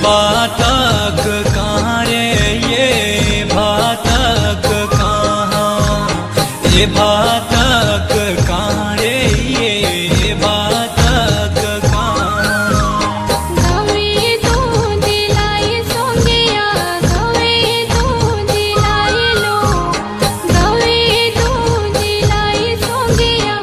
बातक कहाँ रे ये बातक कहाँ, ये बातक कहाँ रे ये बातक कहाँ। गवे तो दिलाए सोंगिया गवे तो दिलाए लो, गवे तो दिलाए सोंगिया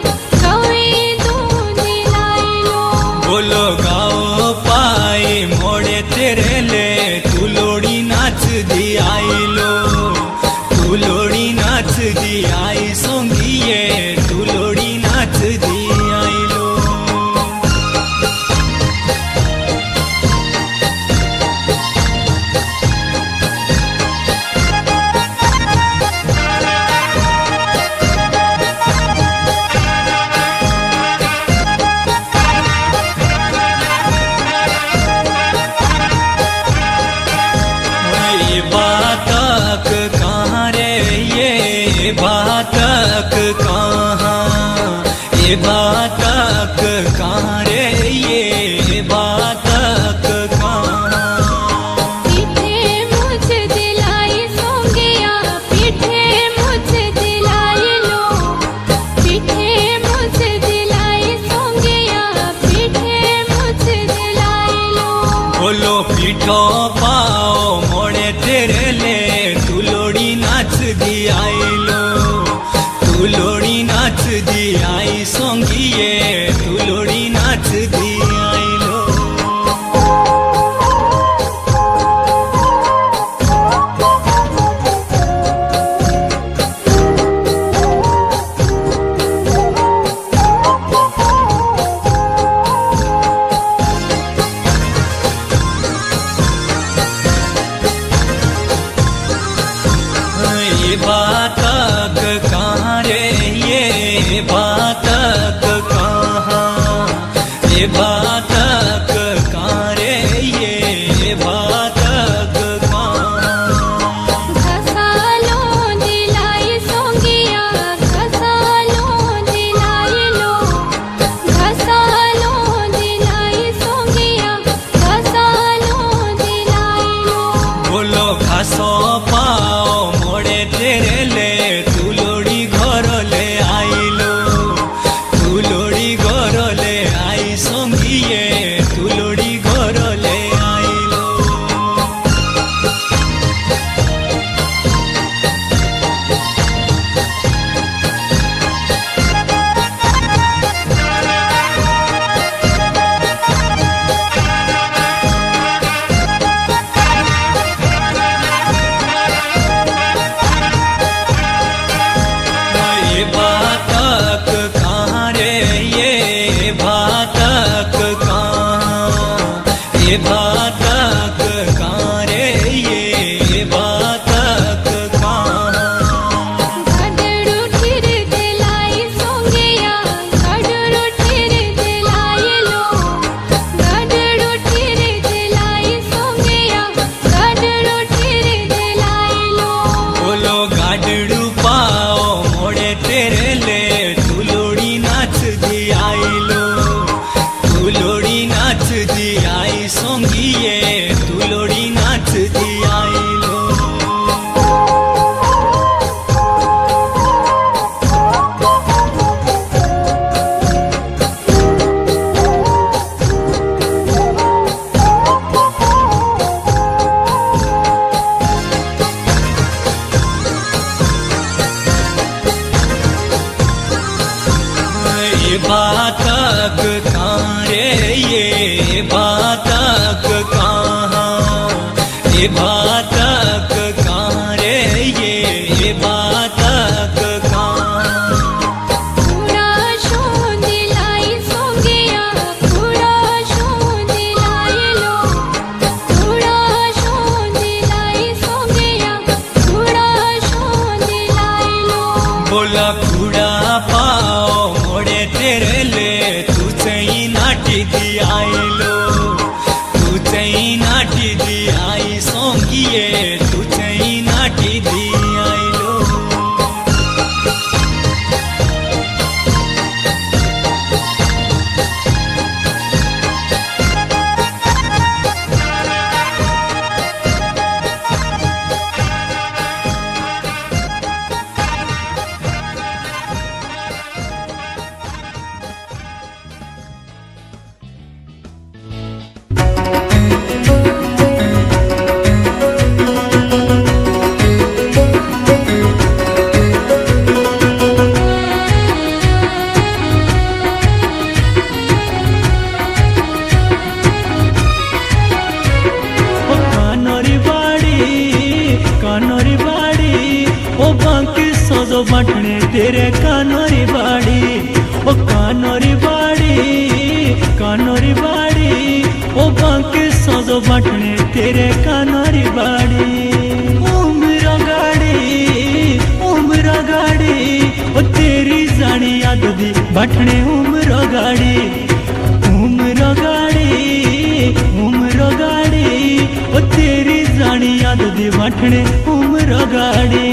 गवे तो दिलाए लो। बोलो गाओ पाई मोड़े तेरे ले तू लोड़ी नाच दी आई लो, तू लोड़ी नाच दी आई सोंगिए तू लोड़ी नाच दी आई लो। ये बातक कहाँ रे ये बातक कहाँ, ये बातक कहाँ रे ये बातक कहाँ। पीठे मुझ दिलाए सोंगिया पीठे मुझ दिलाए लो, पीठे मुझ दिलाए सोंगिया पीठे मुझ दिलाए लो। बोलो पीठो पाओ मोड़े तेरे ले तू लोड़ी नाच दी आई लो, तू लोड़ी नाच दी आई सोंगिए तू लोड़ी नाच दी आई लो। ये बातक कहाँ रे ये बातक कहाँ, ये बातक कहाँ रे ये बातक कहाँ। घसालो दिलाए सोंगिया घसालो दिलाए लो, घसालो दिलाए सोंगिया घसालो दिलाए लो। बोलो घासो पाओ मोड़े तेरे ले तू लोड़ी घर ले आई लो, तू लोड़ी घर ले आई सोंगिए तू लोड़ी घर ले आई लो। ये बातक कहाँ रे ये बातक कहाँ, ये बातक कहाँ रे ये बातक कहाँ। गडरू ठिर दिलाए सोंगिया गडरू ठिर दिलाए लो, गडरू ठिर दिलाए सोंगिया गडरू ठिर दिलाए लो। बोलो गाडड़ू पाओ मोड़े तेरे ले तू लोड़ी नाच दी आई लो, तू लोड़ी नाच दी आई सोंगिए तू लोड़ी नाच दी आई लो। ये बातक कहाँ रे ये बातक कहाँ, ये बातक कहाँ रे ये बातक कहाँ। कूड़ा शो दिलाए सोंगिया कूड़ा शो दिलाए लो, कूड़ा शो दिलाए सोंगिया कूड़ा शो दिलाए लो। बोला कूड़ा पाओ मोड़े तेरे ले तू चई नाटी दी आई लो, तू चई नाटी दी आई सोंगिए तू चई नाटी दी आई लो। तेरी जानी याद दी बठने उम्र गाड़ी ओ तेरी जानी याद दी बठने उम्र गाड़ी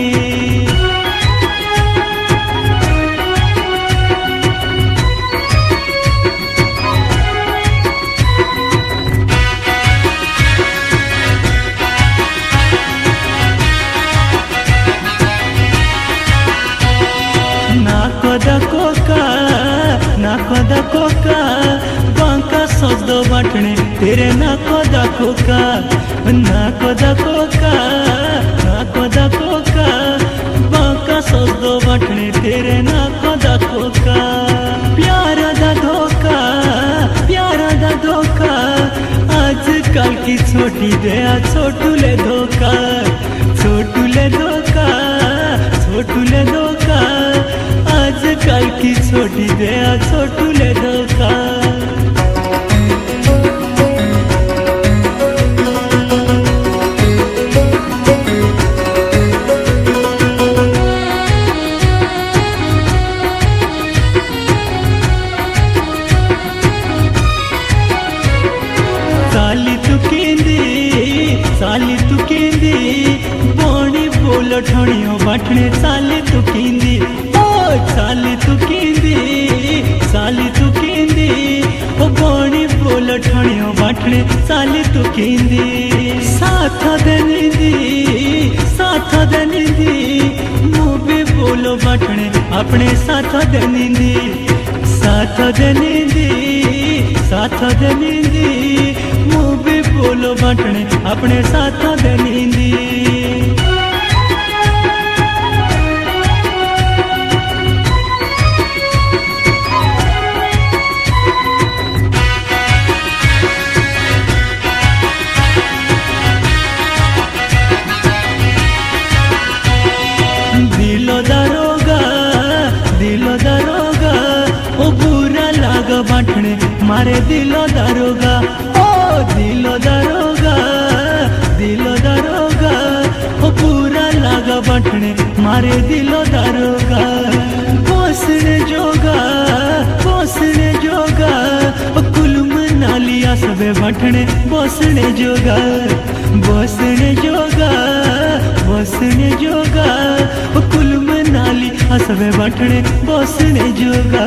नाको कोका बांका सजदो बाटणे तेरे नाको कोका बांका सजदो बाटणे तेरे नाको कोका प्यारा दा धोखा आजकल की छोटी दया छोटूले धोखा आजकल की छोटी दया छोटूले धोखा साली तू केंदी बोणी बोलो ठणियो बाटणे साली तू केंदी साली तू केंदी ओ बोणी बोलो ठणियो बाटणे साली तू केंदी साथ देनी मुबे बोलो बाटणे अपने साथ देनी मुबे बोलो बाटणे अपने साथ देनी दिलो दारोगा ओ बुरा लागा बाटणे मारे दिलो दारोगा ओ दिलो दारोगा ओ बुरा लागा बाटणे मारे दिलो दारोगा बोसने जोगा ओ कुलम नालिया सबे बाटणे बोसने जोगा ओ कुलम नाली हसवे बाटणे बोसने जोगा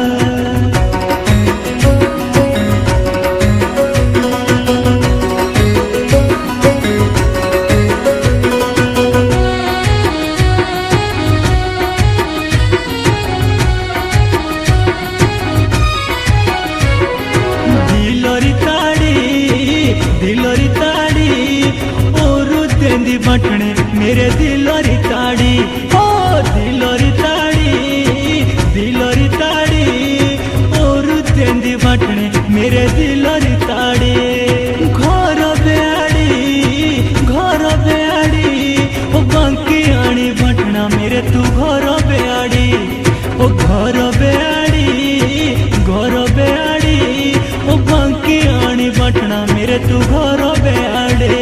दिलोरी ताड़ी और देंदी बाटणे मेरे दिलोरी ताड़ी ओ दिलोरी ताड़ी और देंदी बाटणे मेरे दिलोरी ताड़ी घर बेआड़ी ओ बांकी आनी बाटना मेरे तू घर बेआड़ी ओ घर बेआड़ी ओ बांकी आनी बाटना मेरे तू घर बेआड़े